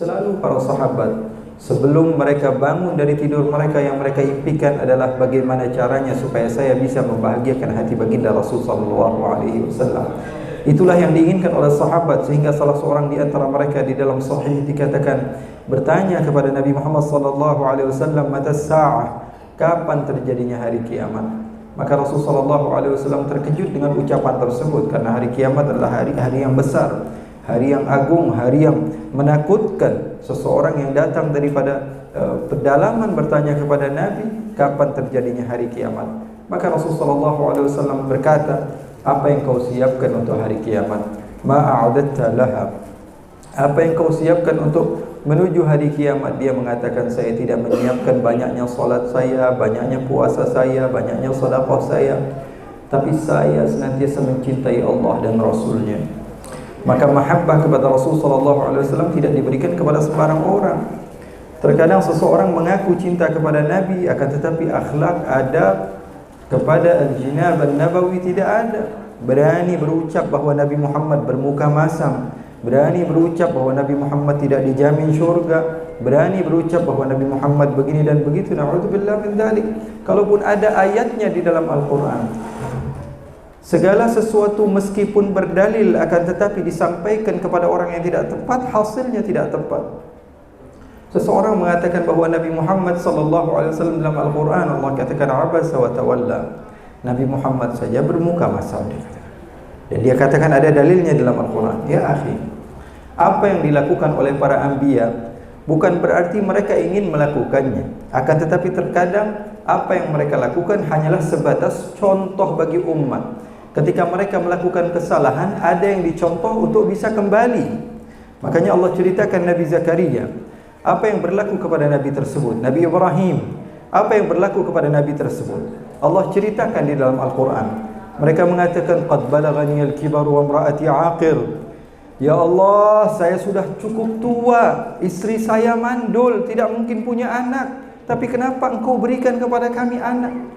Selalu para sahabat sebelum mereka bangun dari tidur mereka, yang mereka impikan adalah bagaimana caranya supaya saya bisa membahagiakan hati baginda Rasul sallallahu alaihi wasallam. Itulah yang diinginkan oleh sahabat, sehingga salah seorang di antara mereka di dalam sahih dikatakan bertanya kepada Nabi Muhammad sallallahu alaihi wasallam, "Mata sa'ah?" Kapan terjadinya hari kiamat? Maka Rasul sallallahu alaihi wasallam terkejut dengan ucapan tersebut, karena hari kiamat adalah hari yang besar, hari yang agung, hari yang menakutkan. Seseorang yang datang daripada pedalaman bertanya kepada Nabi, kapan terjadinya hari kiamat? Maka Rasul sallallahu alaihi wasallam berkata, apa yang kau siapkan untuk hari kiamat? Ma a'adatta laha. Apa yang kau siapkan untuk menuju hari kiamat? Dia mengatakan, saya tidak menyiapkan banyaknya salat saya, banyaknya puasa saya, banyaknya sedekah saya, tapi saya senantiasa mencintai Allah dan Rasulnya. Maka mahabbah kepada Rasul sallallahu alaihi wasallam tidak diberikan kepada sembarang orang. Terkadang seseorang mengaku cinta kepada Nabi, akan tetapi akhlak, adab kepada al-jinab an-nabawi tidak ada. Berani berucap bahawa Nabi Muhammad bermuka masam, berani berucap bahawa Nabi Muhammad tidak dijamin syurga, berani berucap bahawa Nabi Muhammad begini dan begitu. Na'udzubillah min dzalik. Kalaupun ada ayatnya di dalam Al-Quran, segala sesuatu meskipun berdalil akan tetapi disampaikan kepada orang yang tidak tepat, hasilnya tidak tepat. Seseorang mengatakan bahawa Nabi Muhammad sallallahu alaihi wasallam dalam Al-Quran Allah katakan abasa wa tawalla. Nabi Muhammad saja bermuka masam, dan dia katakan ada dalilnya dalam Al-Quran. Ya akhi, apa yang dilakukan oleh para anbiya bukan berarti mereka ingin melakukannya, akan tetapi terkadang apa yang mereka lakukan hanyalah sebatas contoh bagi umat. Ketika mereka melakukan kesalahan, ada yang dicontoh untuk bisa kembali. Makanya Allah ceritakan Nabi Zakaria, apa yang berlaku kepada Nabi tersebut. Nabi Ibrahim, apa yang berlaku kepada Nabi tersebut. Allah ceritakan di dalam Al-Quran. Mereka mengatakan, qad balaghani al-kibar wa imra'ati 'aqir. Ya Allah, saya sudah cukup tua, istri saya mandul, tidak mungkin punya anak, tapi kenapa engkau berikan kepada kami anak?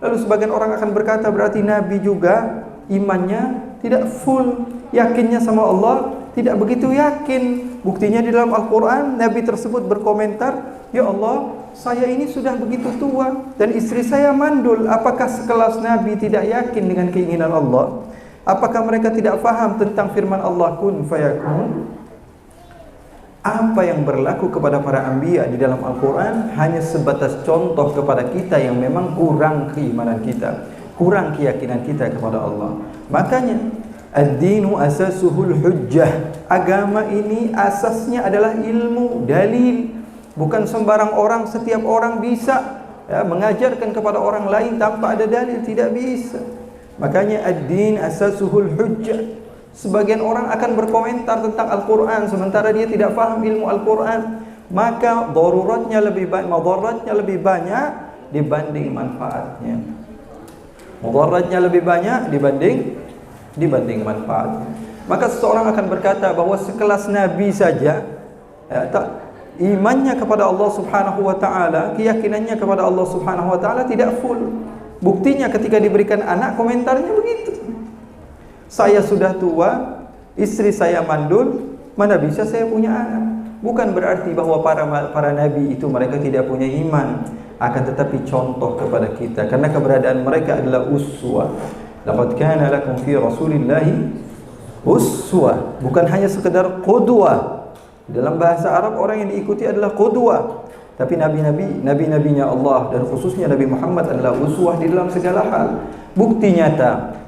Lalu sebagian orang akan berkata, berarti Nabi juga imannya tidak full, yakinnya sama Allah tidak begitu yakin. Buktinya di dalam Al-Quran, Nabi tersebut berkomentar, ya Allah, saya ini sudah begitu tua dan istri saya mandul. Apakah sekelas Nabi tidak yakin dengan keinginan Allah? Apakah mereka tidak faham tentang firman Allah, kun fayakun? Apa yang berlaku kepada para anbiya di dalam Al-Quran hanya sebatas contoh kepada kita yang memang kurang keimanan kita, kurang keyakinan kita kepada Allah. Makanya ad-dinu asasuhul hujjah. Agama ini asasnya adalah ilmu, dalil. Bukan sembarang orang, setiap orang bisa mengajarkan kepada orang lain tanpa ada dalil, tidak bisa. Makanya ad-din asasuhul hujjah. Sebagian orang akan berkomentar tentang Al-Quran sementara dia tidak faham ilmu Al-Quran, maka daruratnya lebih banyak, madaratnya lebih banyak dibanding manfaatnya. Mudaratnya lebih banyak dibanding manfaatnya. Maka seseorang akan berkata bahawa sekelas Nabi saja imannya kepada Allah Subhanahu wa taala, keyakinannya kepada Allah Subhanahu wa taala tidak full. Buktinya ketika diberikan anak, komentarnya begitu. Saya sudah tua, istri saya mandul, mana bisa saya punya anak? Bukan berarti bahawa para nabi itu mereka tidak punya iman, akan tetapi contoh kepada kita, karena keberadaan mereka adalah uswah. Laqad kana lakum fi Rasulillahi uswah, bukan hanya sekedar qudwah. Dalam bahasa Arab orang yang diikuti adalah qudwah, tapi nabi-nabinya Allah dan khususnya Nabi Muhammad adalah uswah di dalam segala hal. Bukti nyata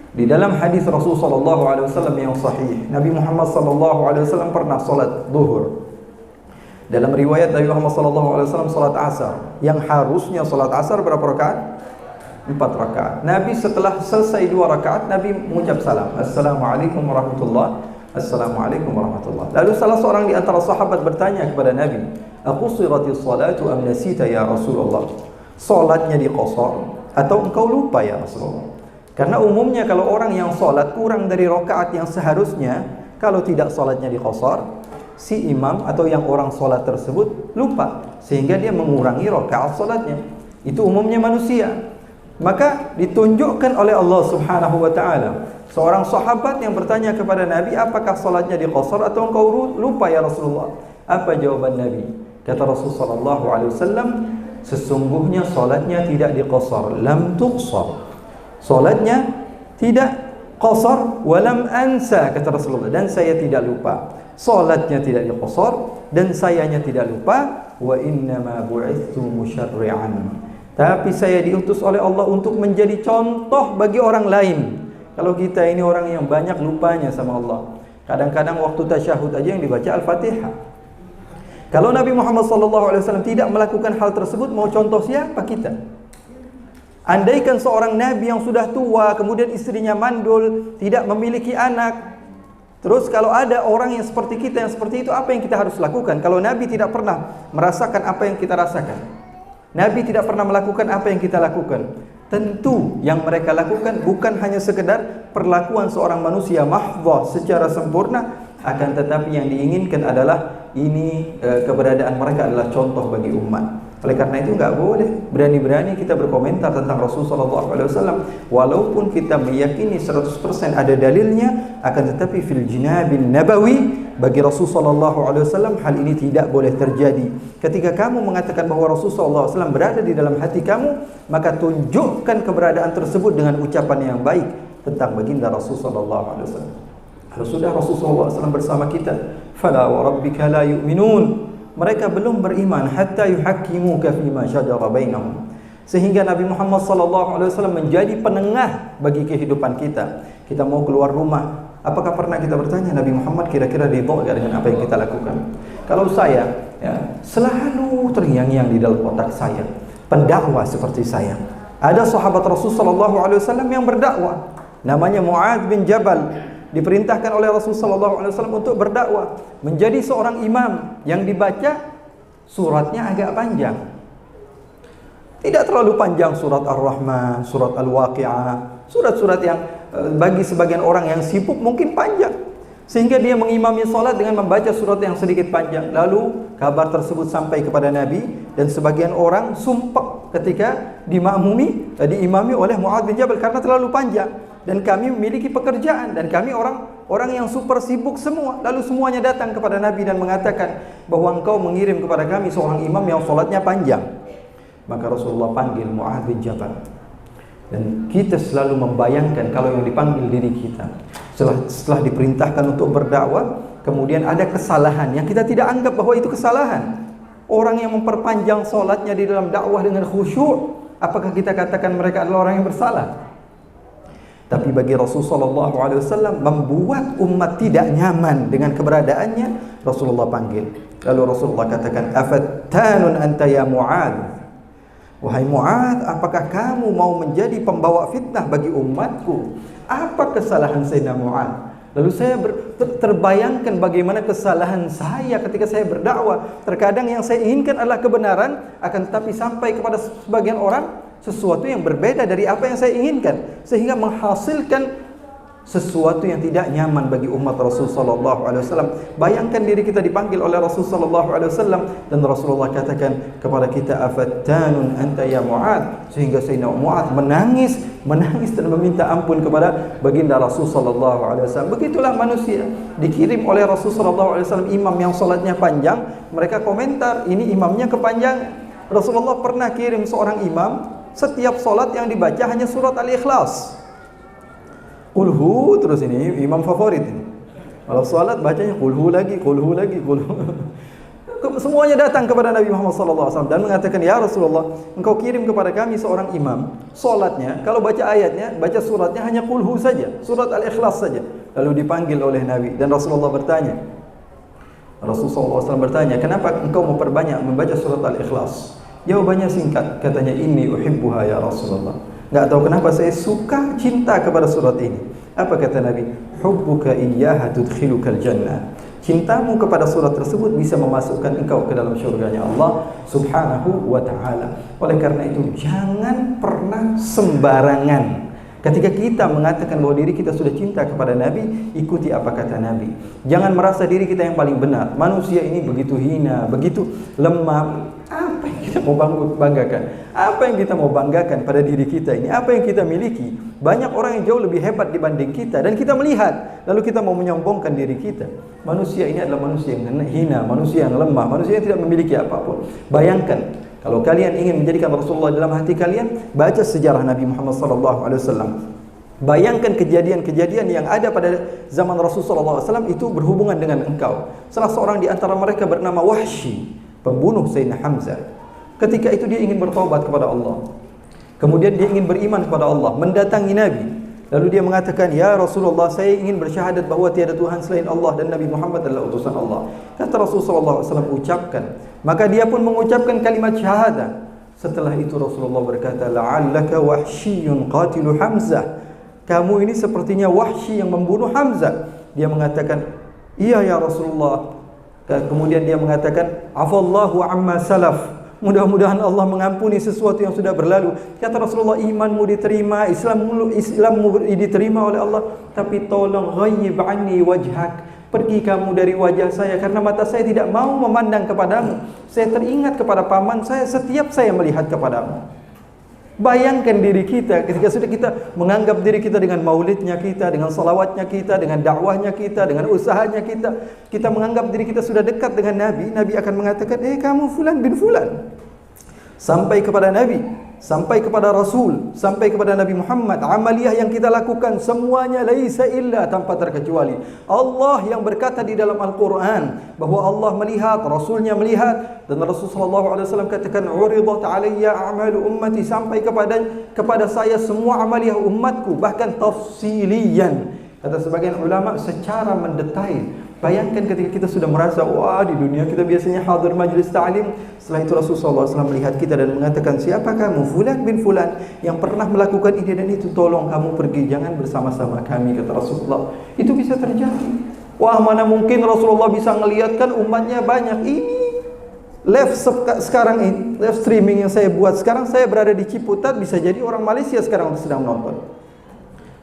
di dalam hadis Rasul sallallahu alaihi wasallam yang sahih, Nabi Muhammad sallallahu alaihi wasallam pernah salat zuhur. Dalam riwayat Nabi Muhammad sallallahu alaihi wasallam salat asar, yang harusnya salat asar berapa rakaat? 4 rakaat. Nabi setelah selesai 2 rakaat, Nabi mengucap salam, Assalamualaikum warahmatullahi wabarakatuh. Assalamualaikum warahmatullahi. Lalu salah seorang di antara sahabat bertanya kepada Nabi, "Aqusiratis salatu am nasita ya Rasulullah?" Salatnya diqasar atau engkau lupa ya Rasulullah? Karena umumnya kalau orang yang salat kurang dari rakaat yang seharusnya, kalau tidak salatnya diqasar, si imam atau yang orang salat tersebut lupa sehingga dia mengurangi rakaat salatnya. Itu umumnya manusia. Maka ditunjukkan oleh Allah Subhanahu wa taala seorang sahabat yang bertanya kepada Nabi, apakah salatnya diqasar atau engkau lupa ya Rasulullah? Apa jawaban Nabi? Kata Rasulullah SAW, sesungguhnya solatnya tidak diqasar, lam tuqsar. Solatnya tidak qasar, walam ansa, kata Rasulullah, dan saya tidak lupa. Solatnya tidak diqasar dan sayanya tidak lupa. Wa innama bu'ithu musyarri'an, tapi saya diutus oleh Allah untuk menjadi contoh bagi orang lain. Kalau kita ini orang yang banyak lupanya sama Allah, kadang-kadang waktu tasyahud aja yang dibaca Al-Fatihah. Kalau Nabi Muhammad SAW tidak melakukan hal tersebut, mau contoh siapa kita? Andaikan seorang Nabi yang sudah tua, kemudian istrinya mandul, tidak memiliki anak, terus kalau ada orang yang seperti kita, yang seperti itu, apa yang kita harus lakukan? Kalau Nabi tidak pernah merasakan apa yang kita rasakan, Nabi tidak pernah melakukan apa yang kita lakukan, tentu yang mereka lakukan bukan hanya sekedar perlakuan seorang manusia mahdhah secara sempurna, akan tetapi yang diinginkan adalah ini keberadaan mereka adalah contoh bagi umat. Oleh karena itu enggak boleh berani-berani kita berkomentar tentang Rasulullah SAW, walaupun kita meyakini 100% ada dalilnya, akan tetapi fil jinabin nabawi, bagi Rasulullah SAW hal ini tidak boleh terjadi. Ketika kamu mengatakan bahwa Rasulullah SAW berada di dalam hati kamu, maka tunjukkan keberadaan tersebut dengan ucapan yang baik tentang baginda Rasulullah SAW. Kalau sudah Rasulullah SAW bersama kita, fala wa rabbika la yu'minun, mereka belum beriman hatta yuhakkimuka fima syajara bainahum, sehingga Nabi Muhammad SAW menjadi penengah bagi kehidupan kita. Kita mau keluar rumah, apakah pernah kita bertanya Nabi Muhammad kira-kira ridha enggak dengan apa yang kita lakukan? Kalau saya selalu terngiang-ngiang di dalam otak saya, pendakwah seperti saya. Ada sahabat Rasulullah SAW yang berdakwah, namanya Mu'adz bin Jabal, diperintahkan oleh Rasulullah SAW untuk berdakwah, menjadi seorang imam yang dibaca suratnya agak panjang. Tidak terlalu panjang surat Ar-Rahman, surat Al-Waqi'ah, surat-surat yang bagi sebagian orang yang sibuk mungkin panjang, sehingga dia mengimami salat dengan membaca surat yang sedikit panjang. Lalu kabar tersebut sampai kepada Nabi, dan sebagian orang sumpah ketika diimami oleh Mu'adz bin Jabal karena terlalu panjang. Dan kami memiliki pekerjaan, dan kami orang yang super sibuk semua. Lalu semuanya datang kepada Nabi dan mengatakan bahwa engkau mengirim kepada kami seorang imam yang solatnya panjang. Maka Rasulullah panggil Mu'adz bin Jabal, dan kita selalu membayangkan kalau yang dipanggil diri kita setelah diperintahkan untuk berdakwah, kemudian ada kesalahan yang kita tidak anggap bahwa itu kesalahan. Orang yang memperpanjang solatnya di dalam dakwah dengan khusyuk, apakah kita katakan mereka adalah orang yang bersalah? Tapi bagi Rasulullah SAW membuat umat tidak nyaman dengan keberadaannya, Rasulullah panggil. Lalu Rasulullah katakan, afattanun anta ya Mu'adz, wahai Mu'adz, apakah kamu mau menjadi pembawa fitnah bagi umatku? Apa kesalahan Sayyidina Mu'adz? Lalu saya terbayangkan bagaimana kesalahan saya ketika saya berdakwah. Terkadang yang saya inginkan adalah kebenaran, akan tetapi sampai kepada sebagian orang sesuatu yang berbeda dari apa yang saya inginkan, sehingga menghasilkan sesuatu yang tidak nyaman bagi umat Rasulullah SAW. Bayangkan diri kita dipanggil oleh Rasulullah SAW, dan Rasulullah katakan kepada kita, afattanun anta ya Mu'adz, sehingga Sayyidina Mu'adz menangis dan meminta ampun kepada baginda Rasulullah SAW. Begitulah manusia. Dikirim oleh Rasulullah SAW imam yang salatnya panjang, mereka komentar, ini imamnya kepanjangan. Rasulullah pernah kirim seorang imam, setiap solat yang dibaca hanya surat Al-Ikhlas, kulhu, terus ini imam favorit ini. Kalau salat bacanya kulhu lagi. Semuanya datang kepada Nabi Muhammad SAW dan mengatakan, ya Rasulullah, engkau kirim kepada kami seorang imam, solatnya kalau baca ayatnya, baca suratnya hanya kulhu saja, surat Al-Ikhlas saja. Lalu dipanggil oleh Nabi, dan Rasulullah SAW bertanya, kenapa engkau memperbanyak membaca surat Al-Ikhlas? Jawabannya singkat, katanya, inni uhibbuha ya Rasulullah. Enggak tahu kenapa saya suka, cinta kepada surat ini. Apa kata Nabi? Hubbuka iyyaha tudkhilukal jannah. Cintamu kepada surat tersebut bisa memasukkan engkau ke dalam syurganya Allah Subhanahu wa ta'ala. Oleh karena itu, jangan pernah sembarangan Ketika kita mengatakan bahwa diri kita sudah cinta kepada Nabi, ikuti apa kata Nabi. Jangan merasa diri kita yang paling benar. Manusia ini begitu hina, begitu lemah. Apa yang kita mau banggakan? Apa yang kita mau banggakan pada diri kita ini? Apa yang kita miliki? Banyak orang yang jauh lebih hebat dibanding kita, dan kita melihat, lalu kita mau menyombongkan diri kita. Manusia ini adalah manusia yang hina, manusia yang lemah, manusia yang tidak memiliki apapun. Bayangkan, kalau kalian ingin menjadikan Rasulullah dalam hati kalian, baca sejarah Nabi Muhammad SAW. Bayangkan kejadian-kejadian yang ada pada zaman Rasulullah SAW itu berhubungan dengan engkau. Salah seorang di antara mereka bernama Wahsy, pembunuh Sayyidina Hamzah. Ketika itu dia ingin bertaubat kepada Allah. Kemudian dia ingin beriman kepada Allah, mendatangi Nabi. Lalu dia mengatakan, "Ya Rasulullah, saya ingin bersyahadat bahwa tiada Tuhan selain Allah dan Nabi Muhammad adalah utusan Allah." Kata Rasulullah SAW, ucapkan. Maka dia pun mengucapkan kalimat syahadat. Setelah itu Rasulullah berkata, "La'allaka Wahsyiyyun qatilu Hamzah." Kamu ini sepertinya Wahsy yang membunuh Hamzah. Dia mengatakan, "Iya ya Rasulullah." Kemudian dia mengatakan, "Afallahu amma salaf." Mudah-mudahan Allah mengampuni sesuatu yang sudah berlalu. Kata Rasulullah, imanmu diterima, Islammu diterima oleh Allah, tapi tolong ghayyib anni wajhak. Pergi kamu dari wajah saya, karena mata saya tidak mau memandang kepadamu. Saya teringat kepada paman saya setiap saya melihat kepadamu. Bayangkan diri kita ketika sudah kita menganggap diri kita dengan maulidnya kita, dengan salawatnya kita, dengan dakwahnya kita, dengan usahanya kita, kita menganggap diri kita sudah dekat dengan Nabi. Nabi akan mengatakan, kamu fulan bin fulan. Sampai kepada Nabi, sampai kepada Rasul, sampai kepada Nabi Muhammad, amaliyah yang kita lakukan semuanya laisa illa, tanpa terkecuali Allah yang berkata di dalam Al-Quran bahwa Allah melihat, Rasulnya melihat, dan Rasulullah SAW katakan, uridat alayya a'malu ummati, sampai kepada saya semua amaliyah umatku, bahkan tafsiliyan. Kata sebagian ulama, secara mendetail. Bayangkan ketika kita sudah merasa, wah di dunia kita biasanya hadir majlis ta'lim. Setelah itu Rasulullah SAW melihat kita dan mengatakan, siapa kamu? Fulan bin fulan yang pernah melakukan ini dan itu. Tolong kamu pergi, jangan bersama-sama kami, kata Rasulullah. Itu bisa terjadi. Wah, mana mungkin Rasulullah bisa melihatkan umatnya banyak. Ini live sekarang ini, live streaming yang saya buat sekarang, saya berada di Ciputat, bisa jadi orang Malaysia sekarang sedang menonton.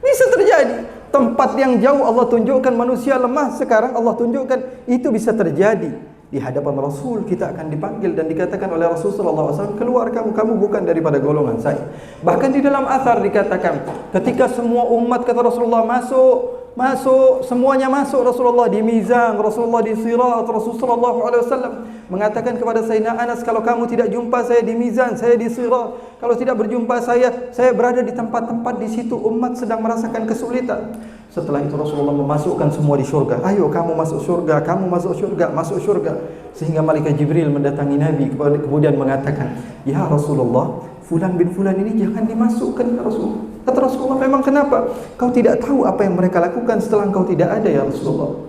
Bisa terjadi. Tempat yang jauh Allah tunjukkan manusia lemah, sekarang Allah tunjukkan itu bisa terjadi. Di hadapan Rasul kita akan dipanggil dan dikatakan oleh Rasulullah SAW, keluar kamu bukan daripada golongan saya. Bahkan di dalam athar dikatakan, ketika semua umat, kata Rasulullah, masuk, semuanya masuk, Rasulullah di mizan, Rasulullah di sirat, Rasulullah SAW mengatakan kepada Sayyidina Anas, kalau kamu tidak jumpa saya di mizan, saya di sirat, kalau tidak berjumpa saya berada di tempat-tempat di situ umat sedang merasakan kesulitan. Setelah itu Rasulullah memasukkan semua di syurga. Ayo kamu masuk syurga, kamu masuk syurga, masuk syurga. Sehingga malaikat Jibril mendatangi Nabi kemudian mengatakan, ya Rasulullah, fulan bin fulan ini jangan dimasukkan ya Rasulullah. Kata Rasulullah, memang kenapa? Kau tidak tahu apa yang mereka lakukan setelah engkau tidak ada ya Rasulullah.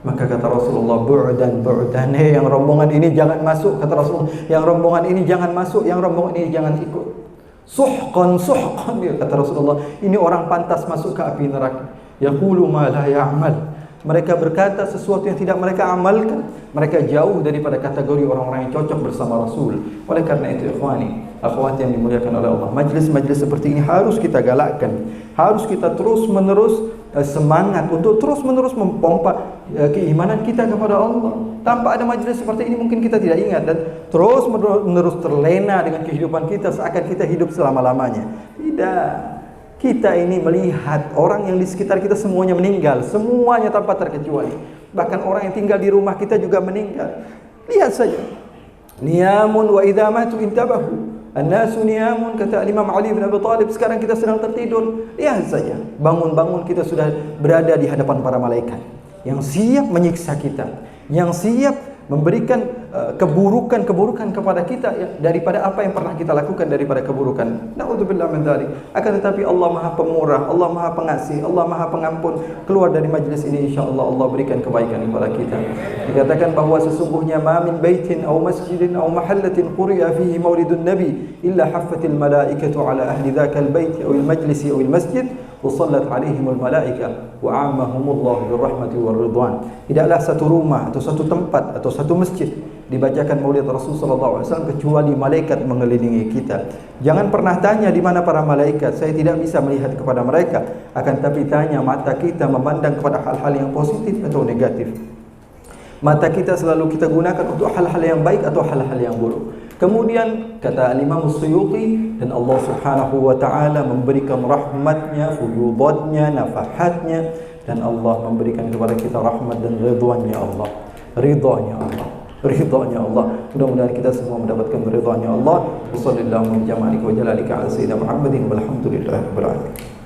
Maka kata Rasulullah, bu'dan, yang rombongan ini jangan masuk. Kata Rasulullah, yang rombongan ini jangan masuk, yang rombongan ini jangan ikut. Suhqan, kata Rasulullah, ini orang pantas masuk ke api neraka. Yaqulu ma la ya'mal. Mereka berkata sesuatu yang tidak mereka amalkan. Mereka jauh daripada kategori orang-orang yang cocok bersama Rasul. Oleh karena itu ikhwani, akhwat yang dimuliakan oleh Allah, majlis-majlis seperti ini harus kita galakkan. Harus kita terus-menerus semangat untuk terus-menerus mempompa keimanan kita kepada Allah. Tanpa ada majlis seperti ini mungkin kita tidak ingat dan terus-menerus terlena dengan kehidupan kita seakan kita hidup selama-lamanya. Tidak. Kita ini melihat orang yang di sekitar kita semuanya meninggal, semuanya tanpa terkecuali. Bahkan orang yang tinggal di rumah kita juga meninggal. Lihat saja. Niyamun wa idza matu intabahu. An-nasu niyamun, kata Imam Ali bin Abi Thalib, sekarang kita sedang tertidur. Lihat saja. Bangun-bangun kita sudah berada di hadapan para malaikat yang siap menyiksa kita, yang siap memberikan keburukan-keburukan kepada kita daripada apa yang pernah kita lakukan daripada keburukan. Na'udzubillah min dzalik. Akan tetapi Allah Maha Pemurah, Allah Maha Pengasih, Allah Maha Pengampun. Keluar dari majlis ini insyaallah Allah berikan kebaikan kepada kita. Dikatakan bahwa sesungguhnya ma min baitin aw masjidin aw mahallatin quri'a fihi maulidun nabi illa haffatil malaikatu ala ahli dzakal bait aw al majlis aw al masjid wa sallat alaihimul malaika wa 'ammahumullahu birrahmati war ridwan. Tidaklah satu rumah atau satu tempat atau satu masjid dibacakan maulid Rasul sallallahu alaihi wasallam kecuali malaikat mengelilingi kita. Jangan pernah tanya di mana para malaikat. Saya tidak bisa melihat kepada mereka, akan tapi tanya mata kita memandang kepada hal-hal yang positif atau negatif. Mata kita selalu kita gunakan untuk hal-hal yang baik atau hal-hal yang buruk. Kemudian kata Imam Suyuti, dan Allah Subhanahu wa taala memberikan rahmatnya, fuyudatnya, nafahatnya, dan Allah memberikan kepada kita rahmat dan ridwannya Allah. Ridhanya Allah. Ridhanya Allah. Mudah-mudahan kita semua mendapatkan ridhanya Allah. Wassallallahu wa jamalika wa jalalika ala sayyidina Muhammadin walhamdulillahirabbil alamin.